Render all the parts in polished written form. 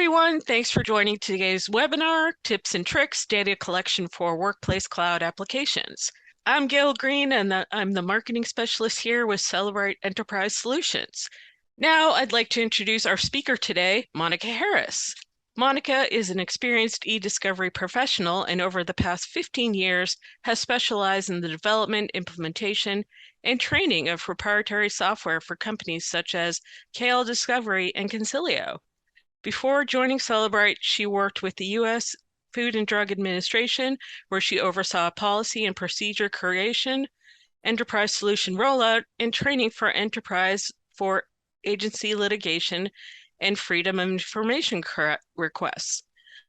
everyone. Thanks for joining today's webinar, Tips and Tricks, Data Collection for Workplace Cloud Applications. I'm Gail Green, and I'm the Marketing Specialist here with Cellebrite Enterprise Solutions. Now, I'd like to introduce our speaker today, Monica Harris. Monica is an experienced eDiscovery professional and over the past 15 years has specialized in the development, implementation, and training of proprietary software for companies such as eDiscovery and Concilio. Before joining Cellebrite, she worked with the U.S. Food and Drug Administration, where she oversaw policy and procedure creation, enterprise solution rollout, and training for enterprise for agency litigation and freedom of information requests.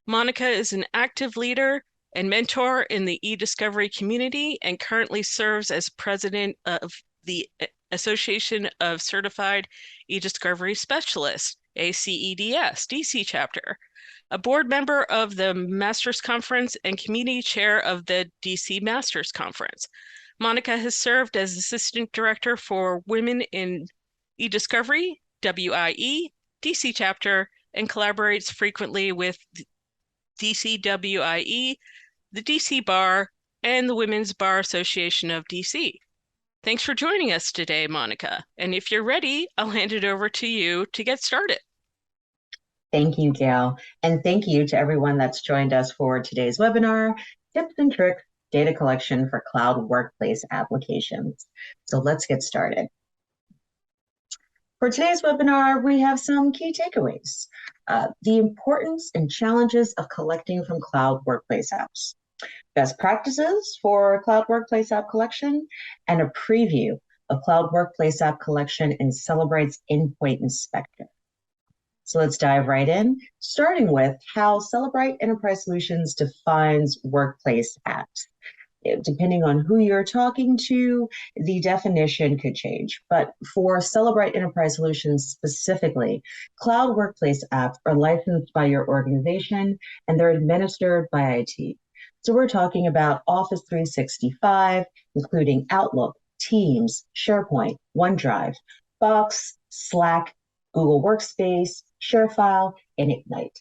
Monica is an active leader and mentor in the eDiscovery community and currently serves as president of the Association of Certified eDiscovery Specialists, ACEDS, DC chapter, a board member of the Masters Conference and community chair of the DC Masters Conference. Monica has served as Assistant Director for Women in eDiscovery, WIE, DC chapter, and collaborates frequently with DCWIE, the DC Bar, and the Women's Bar Association of DC. Thanks for joining us today, Monica. And if you're ready, I'll hand it over to you to get started. Thank you, Gail. And thank you to everyone that's joined us for today's webinar, Tips and Tricks, Data Collection for Cloud Workplace Applications. So let's get started. For today's webinar, we have some key takeaways. The importance and challenges of collecting from cloud workplace apps, best practices for cloud workplace app collection, and a preview of cloud workplace app collection in Cellebrite's Endpoint Inspector. So let's dive right in, starting with how Cellebrite Enterprise Solutions defines workplace apps. Depending on who you're talking to, the definition could change. But for Cellebrite Enterprise Solutions specifically, cloud workplace apps are licensed by your organization and they're administered by IT. So we're talking about Office 365, including Outlook, Teams, SharePoint, OneDrive, Box, Slack, Google Workspace, ShareFile, and Ignite.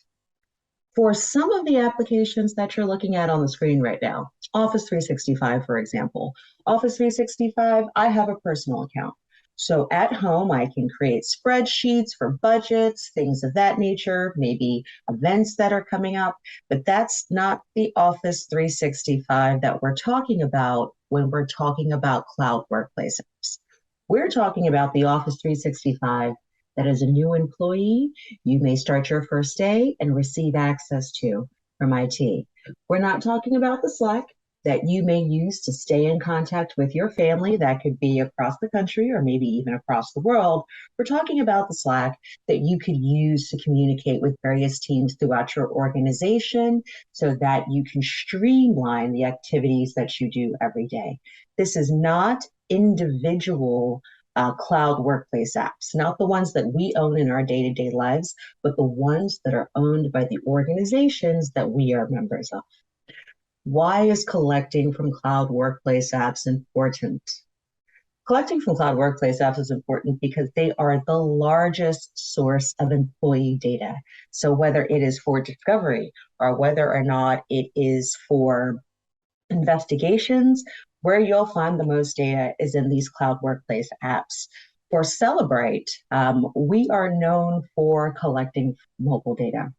For some of the applications that you're looking at on the screen right now, Office 365, for example. Office 365, I have a personal account. So at home, I can create spreadsheets for budgets, things of that nature, maybe events that are coming up, but that's not the Office 365 that we're talking about when we're talking about cloud workplace apps. We're talking about the Office 365 that as a new employee, you may start your first day and receive access to from IT. We're not talking about the Slack that you may use to stay in contact with your family. That could be across the country or maybe even across the world. We're talking about the Slack that you could use to communicate with various teams throughout your organization so that you can streamline the activities that you do every day. This is not individual cloud workplace apps, not the ones that we own in our day-to-day lives, but the ones that are owned by the organizations that we are members of. Why is collecting from cloud workplace apps important? Collecting from cloud workplace apps is important because they are the largest source of employee data. So whether it is for discovery or whether or not it is for investigations, where you'll find the most data is in these cloud workplace apps. For Cellebrite, we are known for collecting mobile data.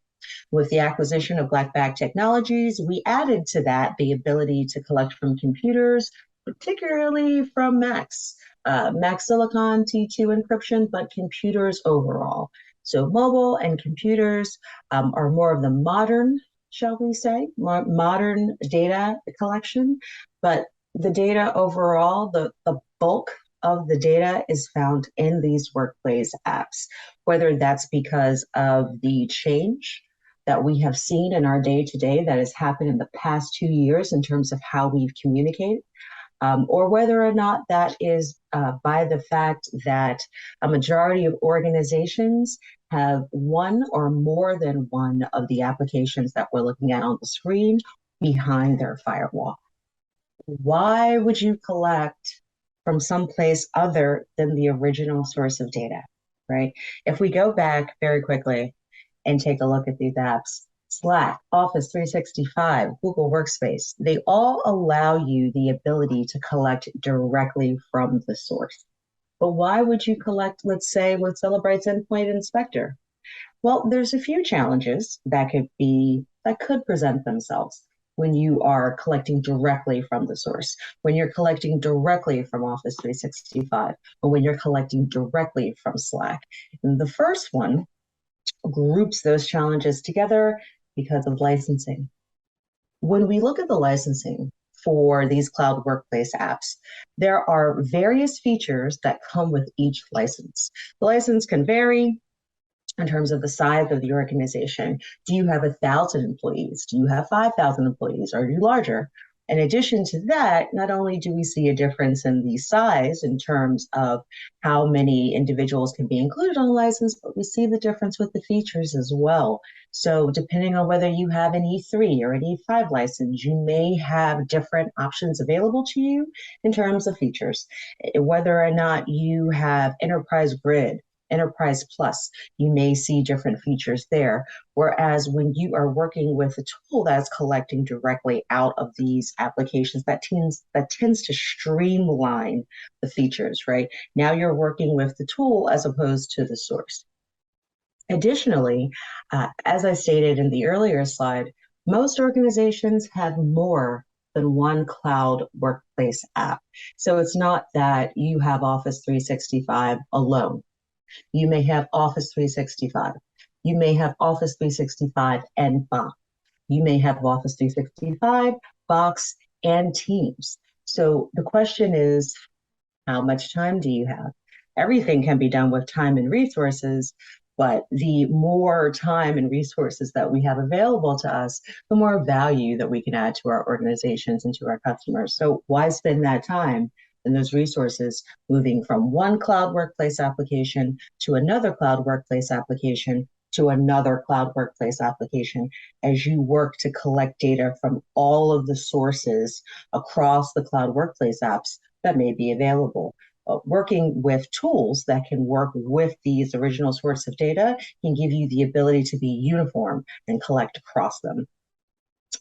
With the acquisition of Black Bag Technologies, we added to that the ability to collect from computers, particularly from Macs, Mac Silicon T2 encryption, but computers overall. So mobile and computers are more of the modern, shall we say, modern data collection, but the data overall, the bulk of the data is found in these workplace apps, whether that's because of the change that we have seen in our day-to-day that has happened in the past 2 years in terms of how we've communicated, or whether or not that is by the fact that a majority of organizations have one or more than one of the applications that we're looking at on the screen behind their firewall. Why would you collect from someplace other than the original source of data, right? If we go back very quickly, and take a look at these apps. Slack, Office 365, Google Workspace, they all allow you the ability to collect directly from the source. But why would you collect, let's say, with Cellebrite's Endpoint Inspector? Well, there's a few challenges that could present themselves when you are collecting directly from the source, when you're collecting directly from Office 365, or when you're collecting directly from Slack. And the first one groups those challenges together because of licensing. When we look at the licensing for these cloud workplace apps, there are various features that come with each license. The license can vary in terms of the size of the organization. Do you have 1,000 employees? Do you have 5,000 employees? Are you larger? In addition to that, not only do we see a difference in the size in terms of how many individuals can be included on a license, but we see the difference with the features as well. So depending on whether you have an E3 or an E5 license, you may have different options available to you in terms of features. Whether or not you have Enterprise Grid, Enterprise Plus, you may see different features there. Whereas when you are working with a tool that's collecting directly out of these applications, that tends to streamline the features, right? Now you're working with the tool as opposed to the source. Additionally, as I stated in the earlier slide, most organizations have more than one cloud workplace app. So it's not that you have Office 365 alone. You may have Office 365. You may have Office 365 and Box. You may have Office 365, Box, and Teams. So the question is, how much time do you have? Everything can be done with time and resources, but the more time and resources that we have available to us, the more value that we can add to our organizations and to our customers. So why spend that time and those resources moving from one cloud workplace application to another cloud workplace application to another cloud workplace application as you work to collect data from all of the sources across the cloud workplace apps that may be available? Working with tools that can work with these original source of data can give you the ability to be uniform and collect across them.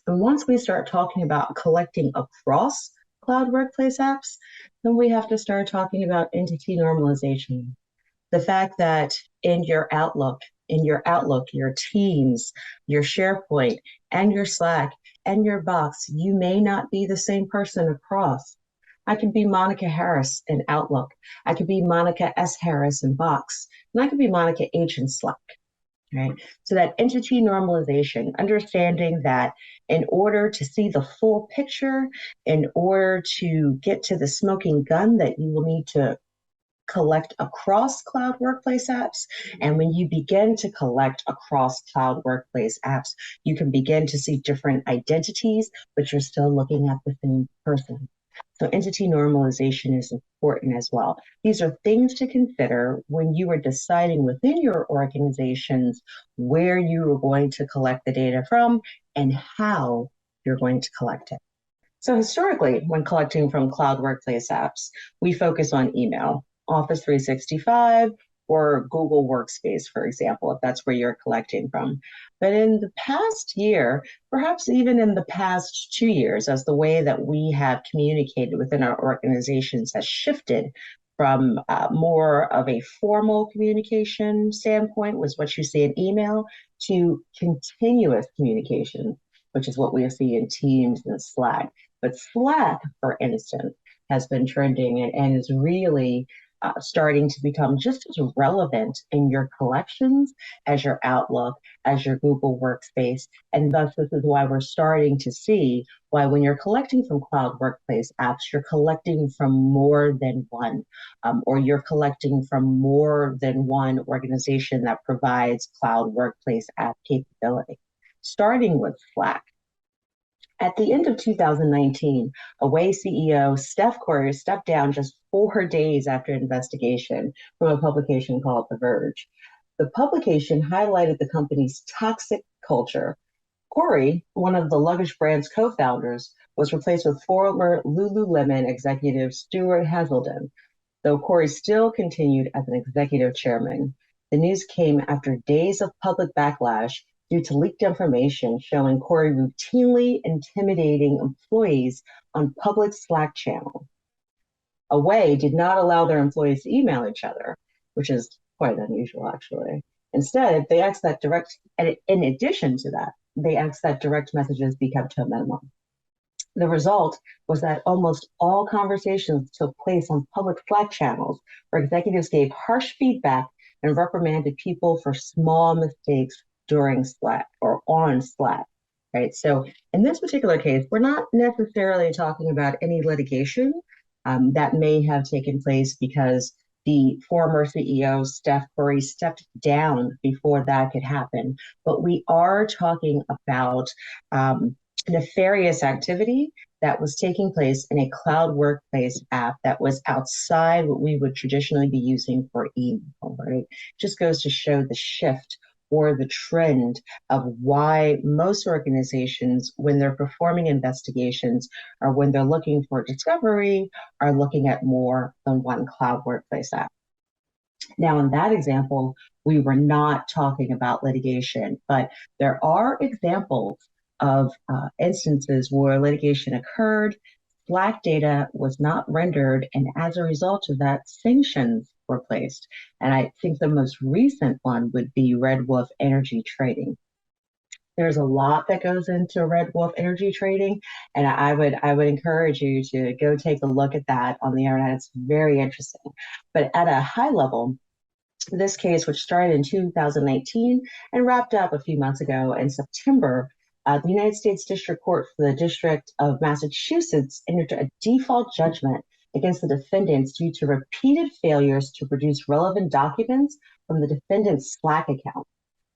And once we start talking about collecting across cloud workplace apps, then we have to start talking about entity normalization. The fact that in your Outlook, your Teams, your SharePoint, and your Slack, and your Box, you may not be the same person across. I could be Monica Harris in Outlook. I could be Monica S. Harris in Box. And I could be Monica H. in Slack. Right? So that entity normalization, understanding that in order to see the full picture, in order to get to the smoking gun, that you will need to collect across cloud workplace apps. And when you begin to collect across cloud workplace apps, you can begin to see different identities, but you're still looking at the same person. So entity normalization is important as well. These are things to consider when you are deciding within your organizations where you are going to collect the data from and how you're going to collect it. So historically, when collecting from cloud workplace apps, we focus on email, Office 365, or Google Workspace, for example, if that's where you're collecting from. But in the past year, perhaps even in the past 2 years, as the way that we have communicated within our organizations has shifted from more of a formal communication standpoint, was what you see in email, to continuous communication, which is what we see in Teams and Slack. But Slack, for instance, has been trending and is really starting to become just as relevant in your collections as your Outlook, as your Google Workspace. And thus, this is why we're starting to see why when you're collecting from cloud workplace apps, you're collecting from more than one, or you're collecting from more than one organization that provides cloud workplace app capability. Starting with Slack. At the end of 2019, Away CEO Steph Curry stepped down just 4 days after investigation from a publication called The Verge. The publication highlighted the company's toxic culture. Corey, one of the luggage brand's co-founders, was replaced with former Lululemon executive Stuart Haselden, though Corey still continued as an executive chairman. The news came after days of public backlash due to leaked information showing Corey routinely intimidating employees on public Slack channel. Away did not allow their employees to email each other, which is quite unusual, actually. Instead, they asked that direct, and in addition to that, they asked that direct messages be kept to a minimum. The result was that almost all conversations took place on public Slack channels where executives gave harsh feedback and reprimanded people for small mistakes during Slack or on Slack, right? So in this particular case, we're not necessarily talking about any litigation that may have taken place because the former CEO, Steph Curry, stepped down before that could happen. But we are talking about nefarious activity that was taking place in a cloud workplace app that was outside what we would traditionally be using for email, right? Just goes to show the shift or the trend of why most organizations, when they're performing investigations or when they're looking for discovery, are looking at more than one cloud workplace app. Now, in that example, we were not talking about litigation, but there are examples of instances where litigation occurred, Slack data was not rendered, and as a result of that, sanctions were placed. And I think the most recent one would be Red Wolf Energy Trading. There's a lot that goes into Red Wolf Energy Trading, and I would encourage you to go take a look at that on the internet. It's very interesting. But at a high level, this case, which started in 2019 and wrapped up a few months ago in September, the United States District Court for the District of Massachusetts entered a default judgment against the defendants due to repeated failures to produce relevant documents from the defendant's Slack account.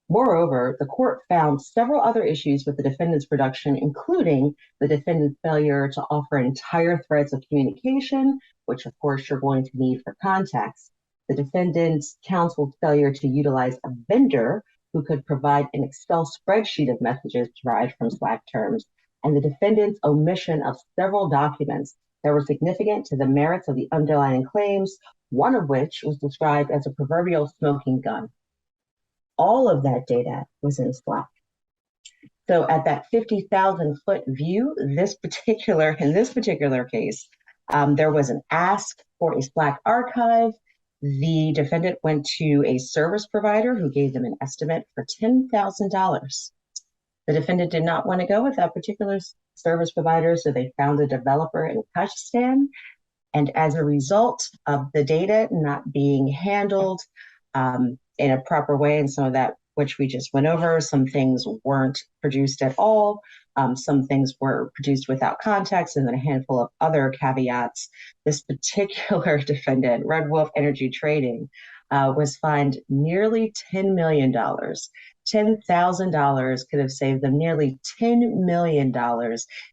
Moreover, the court found several other issues with the defendant's production, including the defendant's failure to offer entire threads of communication, which of course you're going to need for context, the defendant's counsel's failure to utilize a vendor who could provide an Excel spreadsheet of messages derived from Slack terms, and the defendant's omission of several documents that were significant to the merits of the underlying claims, one of which was described as a proverbial smoking gun. All of that data was in Slack. So at that 50,000-foot view, in this particular case, there was an ask for a Slack archive. The defendant went to a service provider who gave them an estimate for $10,000. The defendant did not want to go with that particular service provider, so they found a developer in Kazakhstan. And as a result of the data not being handled in a proper way, and some of that which we just went over, some things weren't produced at all, some things were produced without context, and then a handful of other caveats. This particular defendant, Red Wolf Energy Trading, was fined nearly $10 million. $10,000 could have saved them nearly $10 million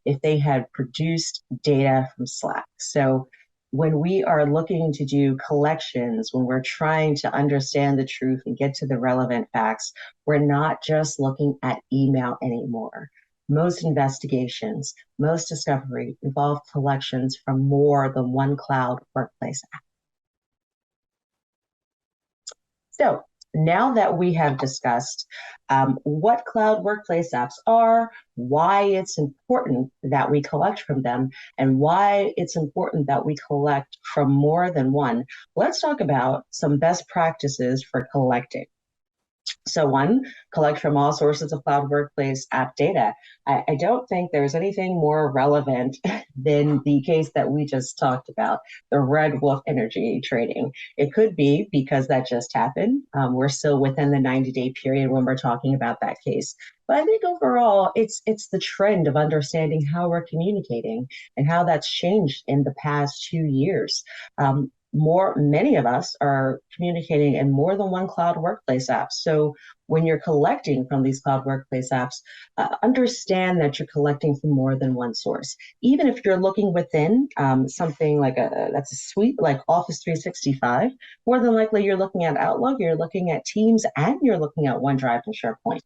if they had produced data from Slack. So when we are looking to do collections, when we're trying to understand the truth and get to the relevant facts, we're not just looking at email anymore. Most investigations, most discovery involve collections from more than one cloud workplace app. So now that we have discussed what cloud workplace apps are, why it's important that we collect from them, and why it's important that we collect from more than one, let's talk about some best practices for collecting. So one, collect from all sources of cloud workplace app data. I don't think there's anything more relevant than the case that we just talked about, the Red Wolf Energy Trading. It could be because that just happened. We're still within the 90-day period when we're talking about that case. But I think overall, it's the trend of understanding how we're communicating and how that's changed in the past 2 years. Many of us are communicating in more than one cloud workplace app. So when you're collecting from these cloud workplace apps, understand that you're collecting from more than one source. Even if you're looking within something like that's a suite like Office 365, more than likely you're looking at Outlook, you're looking at Teams, and you're looking at OneDrive and SharePoint.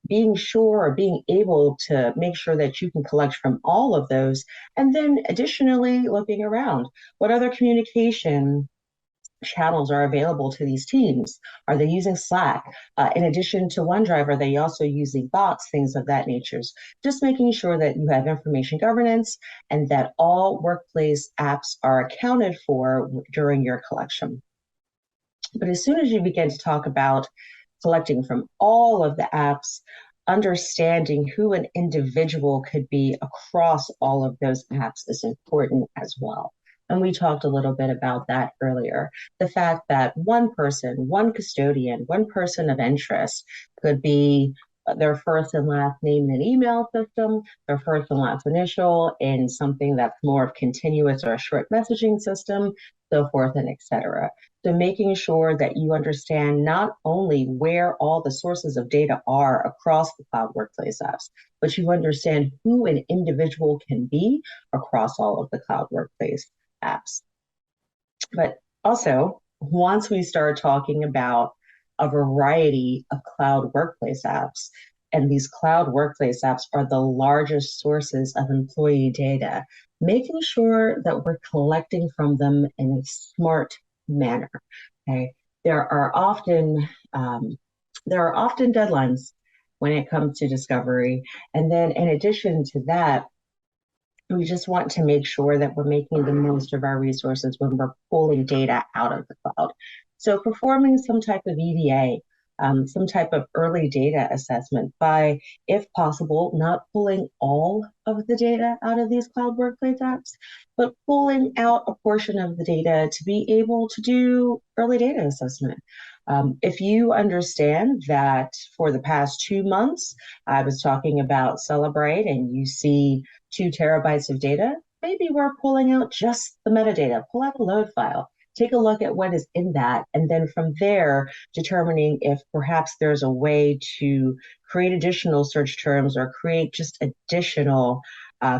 Being sure or being able to make sure that you can collect from all of those. And then additionally, looking around, what other communication channels are available to these teams? Are they using Slack? In addition to OneDrive, are they also using bots, things of that nature? Just making sure that you have information governance and that all workplace apps are accounted for during your collection. But as soon as you begin to talk about collecting from all of the apps, understanding who an individual could be across all of those apps is important as well. And we talked a little bit about that earlier. The fact that one person, one custodian, one person of interest could be their first and last name in an email system, their first and last initial in something that's more of continuous or a short messaging system, so forth and et cetera. So making sure that you understand not only where all the sources of data are across the cloud workplace apps, but you understand who an individual can be across all of the cloud workplace apps. But also, once we start talking about a variety of cloud workplace apps, and these cloud workplace apps are the largest sources of employee data, making sure that we're collecting from them in a smart manner. Okay, there are often deadlines when it comes to discovery, and then in addition to that, we just want to make sure that we're making the most of our resources when we're pulling data out of the cloud. So performing some type of EDA, some type of early data assessment by, if possible, not pulling all of the data out of these cloud workplace apps, but pulling out a portion of the data to be able to do early data assessment. If you understand that for the past 2 months, I was talking about Cellebrite and you see 2 terabytes of data, maybe we're pulling out just the metadata, pull out the load file, take a look at what is in that, and then from there, determining if perhaps there's a way to create additional search terms or create just additional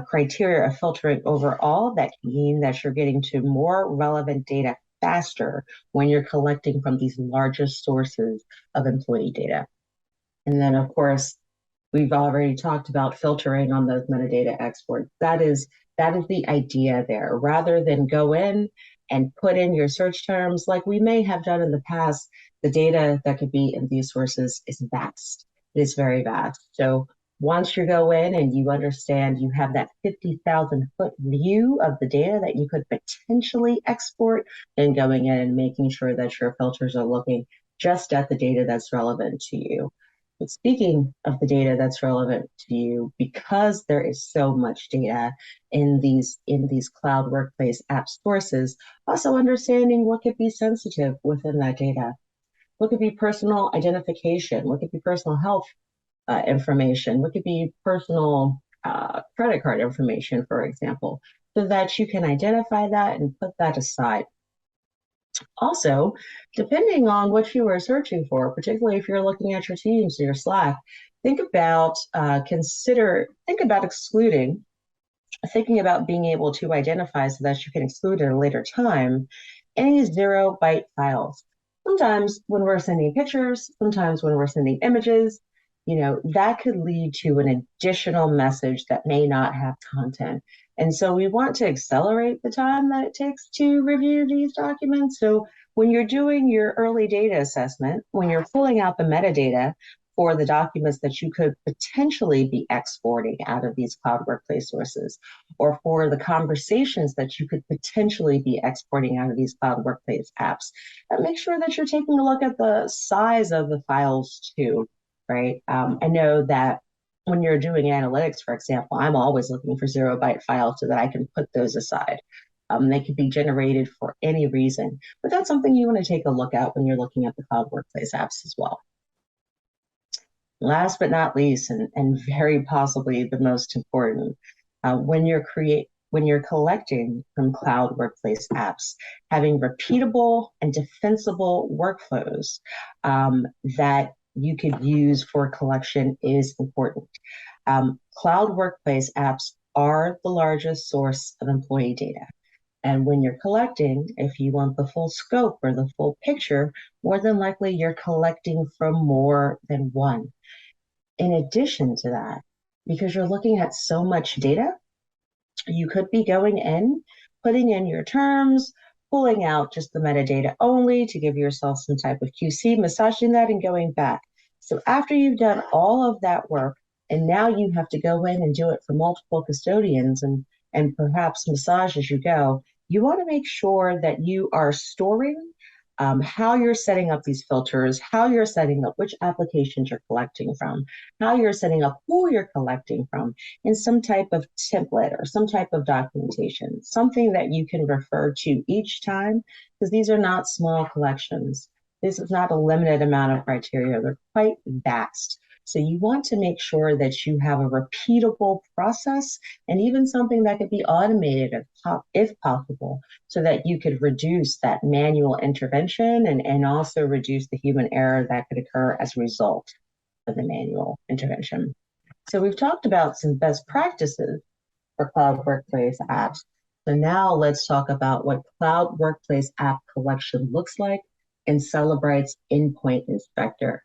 criteria of filtering overall that can mean that you're getting to more relevant data faster when you're collecting from these largest sources of employee data. And then, of course, we've already talked about filtering on those metadata exports. That is the idea there. Rather than go in and put in your search terms like we may have done in the past, the data that could be in these sources is vast. It is very vast. So once you go in and you understand you have that 50,000 foot view of the data that you could potentially export, then going in and making sure that your filters are looking just at the data that's relevant to you. But speaking of the data that's relevant to you, because there is so much data in these cloud workplace app sources, also understanding what could be sensitive within that data. What could be personal identification? What could be personal health information? What could be personal credit card information, for example, so that you can identify that and put that aside. Also, depending on what you are searching for, particularly if you're looking at your Teams or your Slack, think about excluding, thinking about being able to identify so that you can exclude at a later time any 0 byte files. Sometimes when we're sending pictures, sometimes when we're sending images, that could lead to an additional message that may not have content. And so we want to accelerate the time that it takes to review these documents. So when you're doing your early data assessment, when you're pulling out the metadata for the documents that you could potentially be exporting out of these cloud workplace sources, or for the conversations that you could potentially be exporting out of these cloud workplace apps, make sure that you're taking a look at the size of the files too, right? I know that when you're doing analytics, for example, I'm always looking for 0 byte files so that I can put those aside. They could be generated for any reason, but that's something you want to take a look at when you're looking at the cloud workplace apps as well. Last but not least, and very possibly the most important, when you're collecting from cloud workplace apps, having repeatable and defensible workflows that you could use for collection is important. Cloud workplace apps are the largest source of employee data. And when you're collecting, if you want the full scope or the full picture, more than likely you're collecting from more than one. In addition to that, because you're looking at so much data, you could be going in, putting in your terms, pulling out just the metadata only to give yourself some type of QC, massaging that and going back. So after you've done all of that work, and now you have to go in and do it for multiple custodians and perhaps massage as you go, you want to make sure that you are storing how you're setting up these filters, how you're setting up which applications you're collecting from, how you're setting up who you're collecting from in some type of template or some type of documentation, something that you can refer to each time, because these are not small collections. This is not a limited amount of criteria. They're quite vast. So you want to make sure that you have a repeatable process and even something that could be automated if possible, so that you could reduce that manual intervention and also reduce the human error that could occur as a result of the manual intervention. So we've talked about some best practices for cloud workplace apps. So now let's talk about what cloud workplace app collection looks like in Cellebrite's Endpoint Inspector.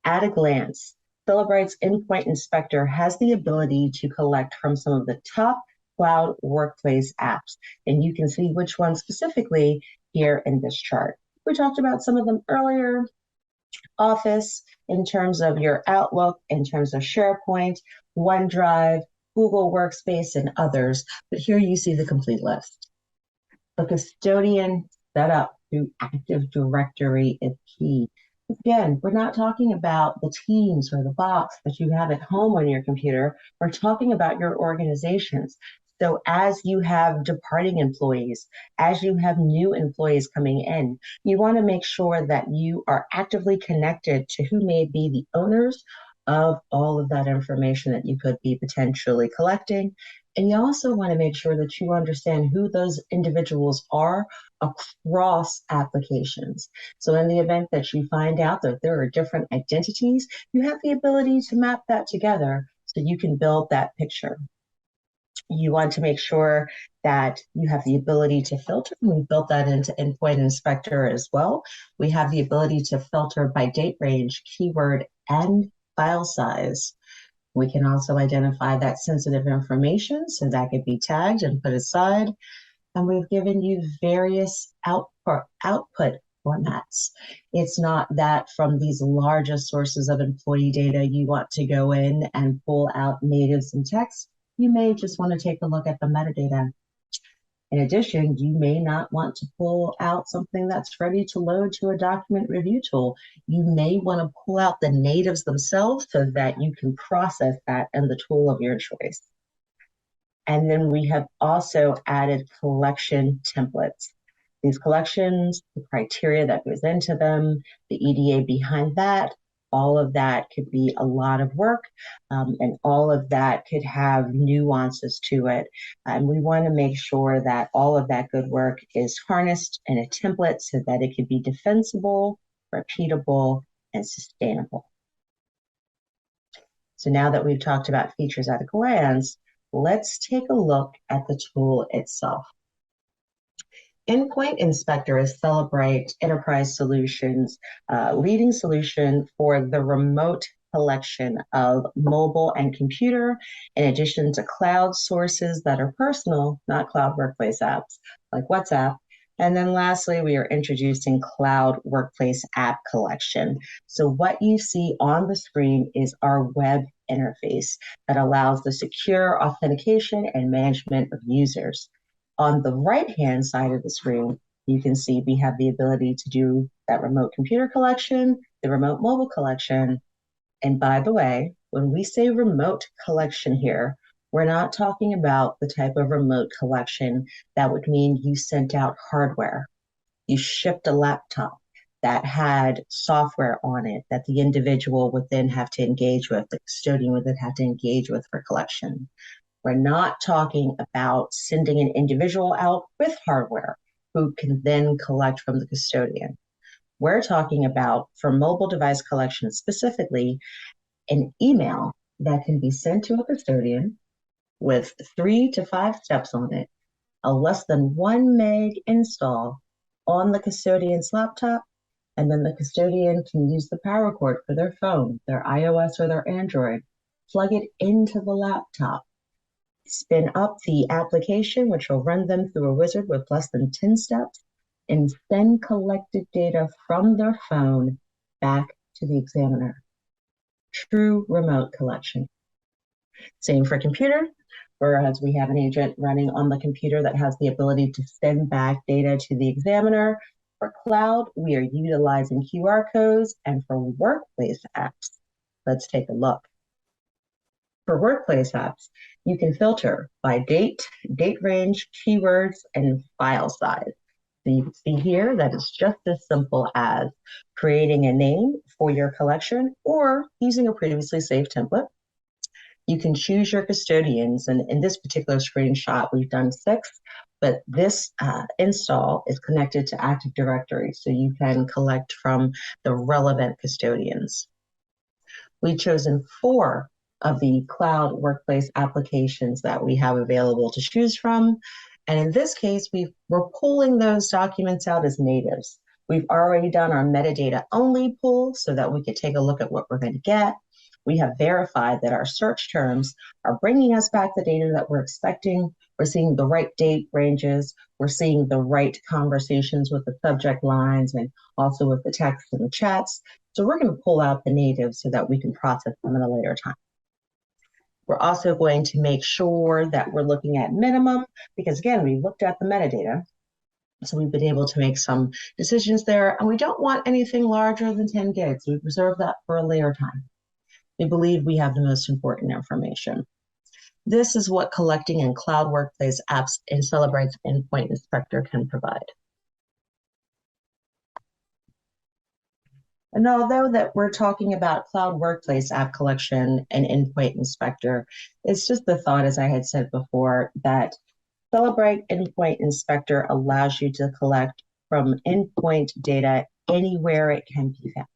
At a glance, Cellebrite's Endpoint Inspector has the ability to collect from some of the top cloud workplace apps, and you can see which ones specifically here in this chart. We talked about some of them earlier: Office, in terms of your Outlook, in terms of SharePoint, OneDrive, Google Workspace, and others, but here you see the complete list. The custodian setup through Active Directory is key. Again, we're not talking about the Teams or the box that you have at home on your computer. We're talking about your organizations. So as you have departing employees, as you have new employees coming in, you want to make sure that you are actively connected to who may be the owners of all of that information that you could be potentially collecting. And you also want to make sure that you understand who those individuals are across applications. So in the event that you find out that there are different identities, you have the ability to map that together so you can build that picture. You want to make sure that you have the ability to filter. We built that into Endpoint Inspector as well. We have the ability to filter by date range, keyword, and file size. We can also identify that sensitive information, so that could be tagged and put aside. And we've given you various output formats. It's not that from these largest sources of employee data, you want to go in and pull out natives and text. You may just want to take a look at the metadata. In addition, you may not want to pull out something that's ready to load to a document review tool. You may want to pull out the natives themselves so that you can process that in the tool of your choice. And then we have also added collection templates. These collections, the criteria that goes into them, the EDA behind that, all of that could be a lot of work, and all of that could have nuances to it. And we want to make sure that all of that good work is harnessed in a template so that it can be defensible, repeatable, and sustainable. So now that we've talked about features at a glance, let's take a look at the tool itself. Endpoint Inspector is Cellebrite Enterprise Solutions' leading solution for the remote collection of mobile and computer, in addition to cloud sources that are personal, not cloud workplace apps like WhatsApp. And then lastly, we are introducing Cloud Workplace App Collection. So what you see on the screen is our web interface that allows the secure authentication and management of users. On the right-hand side of the screen, you can see we have the ability to do that remote computer collection, the remote mobile collection. And by the way, when we say remote collection here, we're not talking about the type of remote collection that would mean you sent out hardware. You shipped a laptop that had software on it that the individual would then have to engage with, the custodian would then have to engage with for collection. We're not talking about sending an individual out with hardware who can then collect from the custodian. We're talking about, for mobile device collection specifically, an email that can be sent to a custodian with 3 to 5 steps on it, a less than 1 meg install on the custodian's laptop, and then the custodian can use the power cord for their phone, their iOS or their Android, plug it into the laptop, spin up the application, which will run them through a wizard with less than 10 steps, and send collected data from their phone back to the examiner. True remote collection. Same for computer, whereas we have an agent running on the computer that has the ability to send back data to the examiner. For cloud, we are utilizing QR codes, and for workplace apps, let's take a look. For workplace apps, you can filter by date range, keywords, and file size. So you can see here that it's just as simple as creating a name for your collection or using a previously saved template. You can choose your custodians, and in this particular screenshot, we've done 6, but this install is connected to Active Directory, so you can collect from the relevant custodians. We've chosen 4 of the cloud workplace applications that we have available to choose from. And in this case, we're pulling those documents out as natives. We've already done our metadata only pull so that we could take a look at what we're going to get. We have verified that our search terms are bringing us back the data that we're expecting. We're seeing the right date ranges. We're seeing the right conversations with the subject lines and also with the text and the chats. So we're going to pull out the natives so that we can process them at a later time. We're also going to make sure that we're looking at minimum because, again, we looked at the metadata. So we've been able to make some decisions there. And we don't want anything larger than 10 gigs. We reserve that for a later time. We believe we have the most important information. This is what collecting in cloud workplace apps in Cellebrite's Endpoint Inspector can provide. And although that we're talking about cloud workplace app collection and endpoint inspector, it's just the thought, as I had said before, that Cellebrite Endpoint Inspector allows you to collect from endpoint data anywhere it can be found.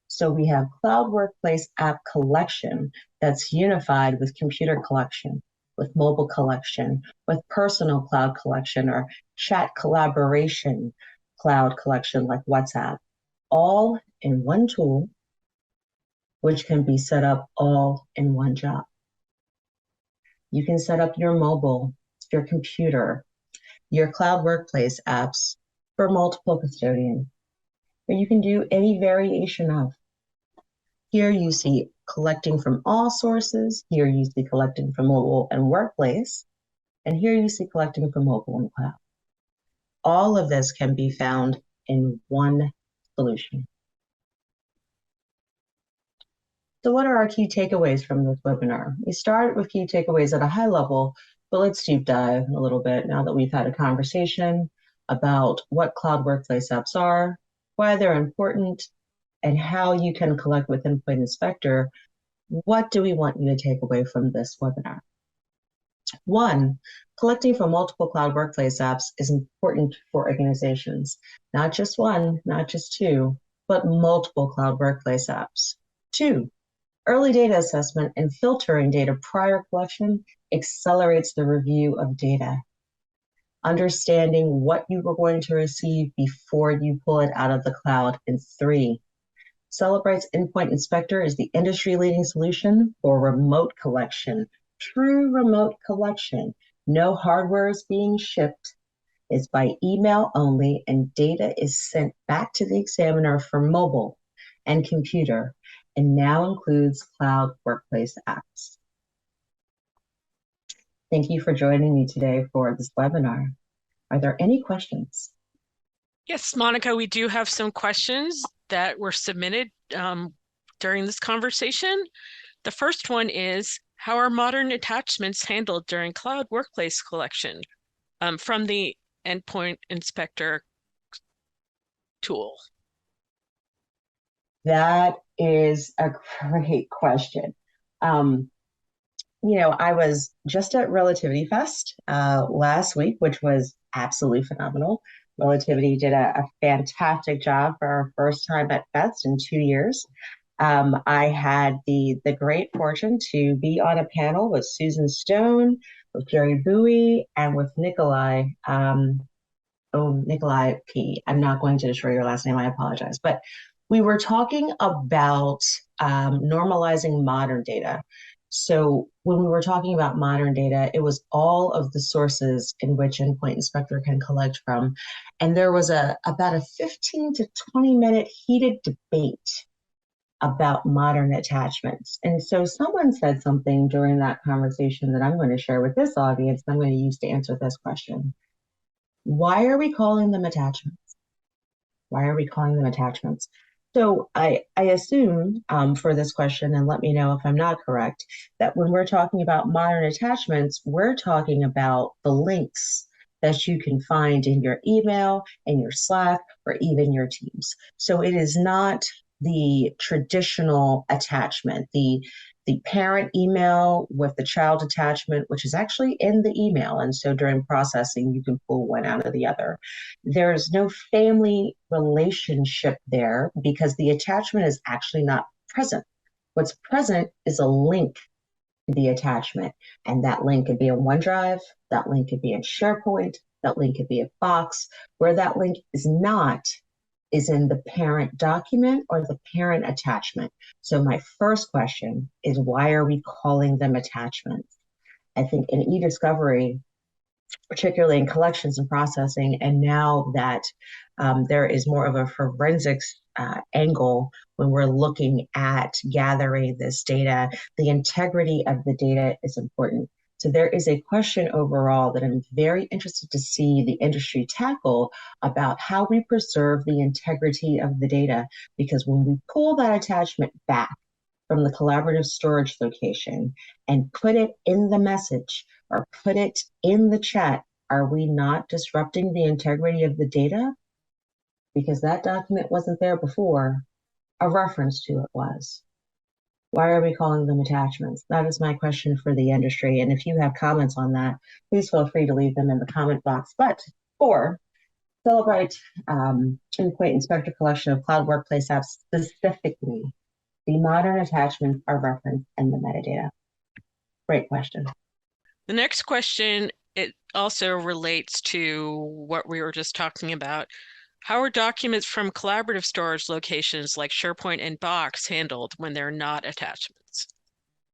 So we have cloud workplace app collection that's unified with computer collection, with mobile collection, with personal cloud collection, or chat collaboration cloud collection like WhatsApp, all in one tool, which can be set up all in one job. You can set up your mobile, your computer, your cloud workplace apps for multiple custodians, or you can do any variation of. Here you see collecting from all sources, here you see collecting from mobile and workplace, and here you see collecting from mobile and cloud. All of this can be found in one solution. So what are our key takeaways from this webinar? We started with key takeaways at a high level, but let's deep dive a little bit now that we've had a conversation about what cloud workplace apps are, why they're important, and how you can collect with Endpoint Inspector. What do we want you to take away from this webinar? 1, collecting from multiple cloud workplace apps is important for organizations. Not just 1, not just 2, but multiple cloud workplace apps. 2, early data assessment and filtering data prior collection accelerates the review of data. Understanding what you were going to receive before you pull it out of the cloud. And 3, Cellebrite's Endpoint Inspector is the industry-leading solution for remote collection. True remote collection. No hardware is being shipped. It's by email only, and data is sent back to the examiner for mobile and computer, and now includes cloud workplace apps. Thank you for joining me today for this webinar. Are there any questions? Yes, Monica, we do have some questions that were submitted during this conversation. The first one is, how are modern attachments handled during cloud workplace collection from the Endpoint Inspector tool? That is a great question. I was just at Relativity Fest last week, which was absolutely phenomenal. Relativity did a fantastic job for our first time at Fest in 2 years. I had the great fortune to be on a panel with Susan Stone, with Jerry Bowie, and with Nikolai. Nikolai P. I'm not going to destroy your last name. I apologize. But we were talking about normalizing modern data. So when we were talking about modern data, it was all of the sources in which Endpoint Inspector can collect from. And there was about a 15 to 20-minute heated debate about modern attachments. And so someone said something during that conversation that I'm going to share with this audience, I'm going to use to answer this question. Why are we calling them attachments? Why are we calling them attachments? So I assume for this question, and let me know if I'm not correct, that when we're talking about modern attachments, we're talking about the links that you can find in your email, in your Slack, or even your Teams. So it is not the traditional attachment, the parent email with the child attachment, which is actually in the email. And so during processing, you can pull one out of the other. There's no family relationship there because the attachment is actually not present. What's present is a link to the attachment. And that link could be in OneDrive, that link could be in SharePoint, that link could be a Box. Where that link is not is in the parent document or the parent attachment. So my first question is, why are we calling them attachments? I think in eDiscovery, particularly in collections and processing, and now that there is more of a forensics angle when we're looking at gathering this data, the integrity of the data is important. So there is a question overall that I'm very interested to see the industry tackle about how we preserve the integrity of the data, because when we pull that attachment back from the collaborative storage location and put it in the message or put it in the chat, are we not disrupting the integrity of the data? Because that document wasn't there before, a reference to it was. Why are we calling them attachments? That is my question for the industry. And if you have comments on that, please feel free to leave them in the comment box. But for Cellebrite Endpoint Inspector Collection of Cloud Workplace Apps specifically, the modern attachments are referenced in the metadata. Great question. The next question, it also relates to what we were just talking about. How are documents from collaborative storage locations like SharePoint and Box handled when they're not attachments?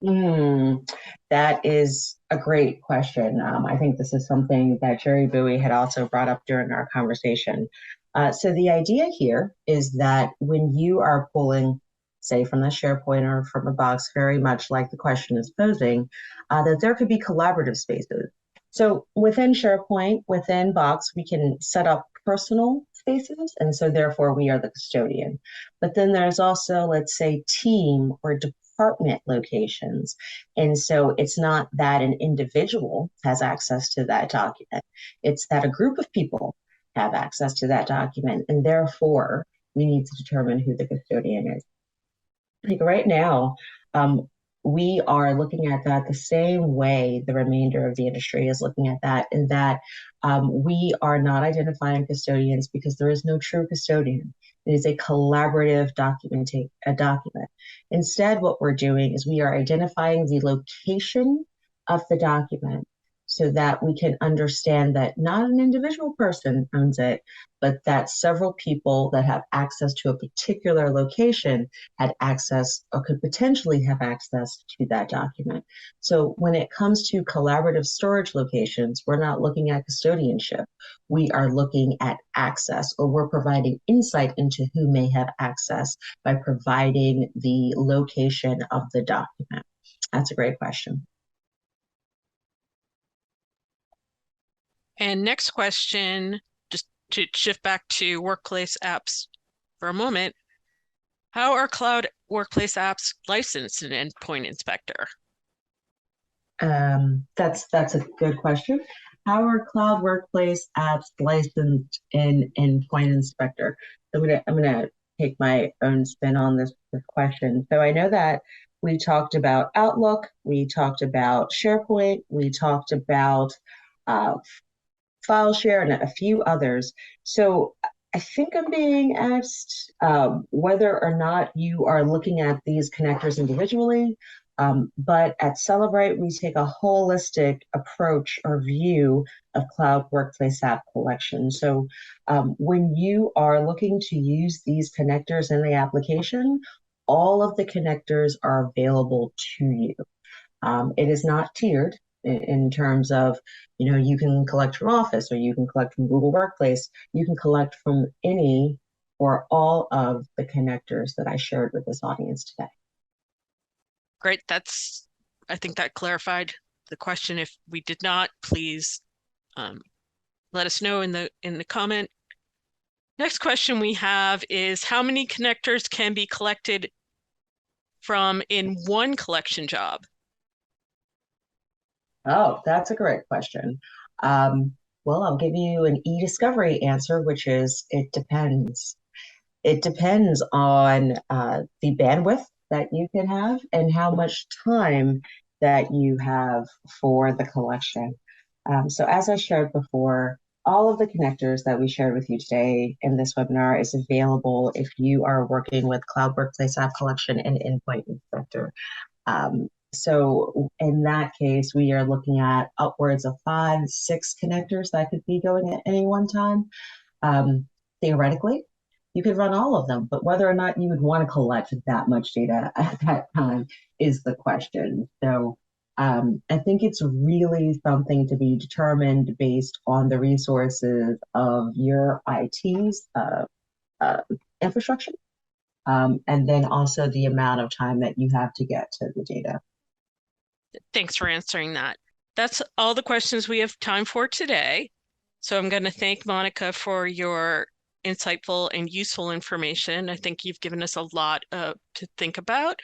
That is a great question. I think this is something that Jerry Bowie had also brought up during our conversation. So the idea here is that when you are pulling, say, from the SharePoint or from a Box, very much like the question is posing, that there could be collaborative spaces. So within SharePoint, within Box, we can set up personal spaces, and so therefore we are the custodian. But then there's also, let's say, team or department locations. And so it's not that an individual has access to that document, it's that a group of people have access to that document, and therefore we need to determine who the custodian is. Like right now, we are looking at that the same way the remainder of the industry is looking at that, in that we are not identifying custodians because there is no true custodian. It is a collaborative document. Instead, what we're doing is we are identifying the location of the document so that we can understand that not an individual person owns it, but that several people that have access to a particular location had access or could potentially have access to that document. So when it comes to collaborative storage locations, we're not looking at custodianship. We are looking at access, or we're providing insight into who may have access by providing the location of the document. That's a great question. And next question, just to shift back to workplace apps for a moment. How are cloud workplace apps licensed in Endpoint Inspector? That's a good question. How are cloud workplace apps licensed in Endpoint Inspector? So I'm gonna take my own spin on this question. So I know that we talked about Outlook, we talked about SharePoint, we talked about FileShare, and a few others. So I think I'm being asked whether or not you are looking at these connectors individually, but at Cellebrite, we take a holistic approach or view of cloud workplace app collection. So when you are looking to use these connectors in the application, all of the connectors are available to you. It is not tiered in terms of, you can collect from Office or you can collect from Google Workplace. You can collect from any or all of the connectors that I shared with this audience today. Great. I think that clarified the question. If we did not, please let us know in the comment. Next question we have is how many connectors can be collected from in one collection job? Oh, that's a great question. Well, I'll give you an eDiscovery answer, which is it depends. It depends on the bandwidth that you can have and how much time that you have for the collection. So as I shared before, all of the connectors that we shared with you today in this webinar is available if you are working with Cloud Workplace App Collection and Endpoint Inspector. So in that case, we are looking at upwards of 5, 6 connectors that could be going at any one time. Theoretically, you could run all of them, but whether or not you would want to collect that much data at that time is the question. So I think it's really something to be determined based on the resources of your IT's infrastructure, and then also the amount of time that you have to get to the data. Thanks for answering that. That's all the questions we have time for today. So I'm going to thank Monica for your insightful and useful information. I think you've given us a lot to think about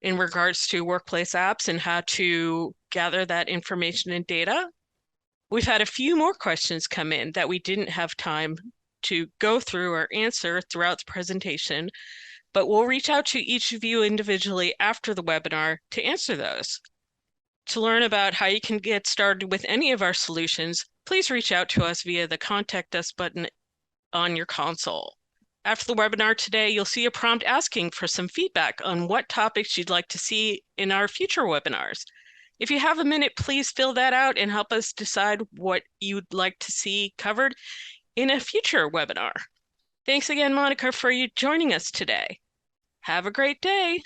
in regards to workplace apps and how to gather that information and data. We've had a few more questions come in that we didn't have time to go through or answer throughout the presentation, but we'll reach out to each of you individually after the webinar to answer those. To learn about how you can get started with any of our solutions, please reach out to us via the Contact Us button on your console. After the webinar today, you'll see a prompt asking for some feedback on what topics you'd like to see in our future webinars. If you have a minute, please fill that out and help us decide what you'd like to see covered in a future webinar. Thanks again, Monica, for you joining us today. Have a great day.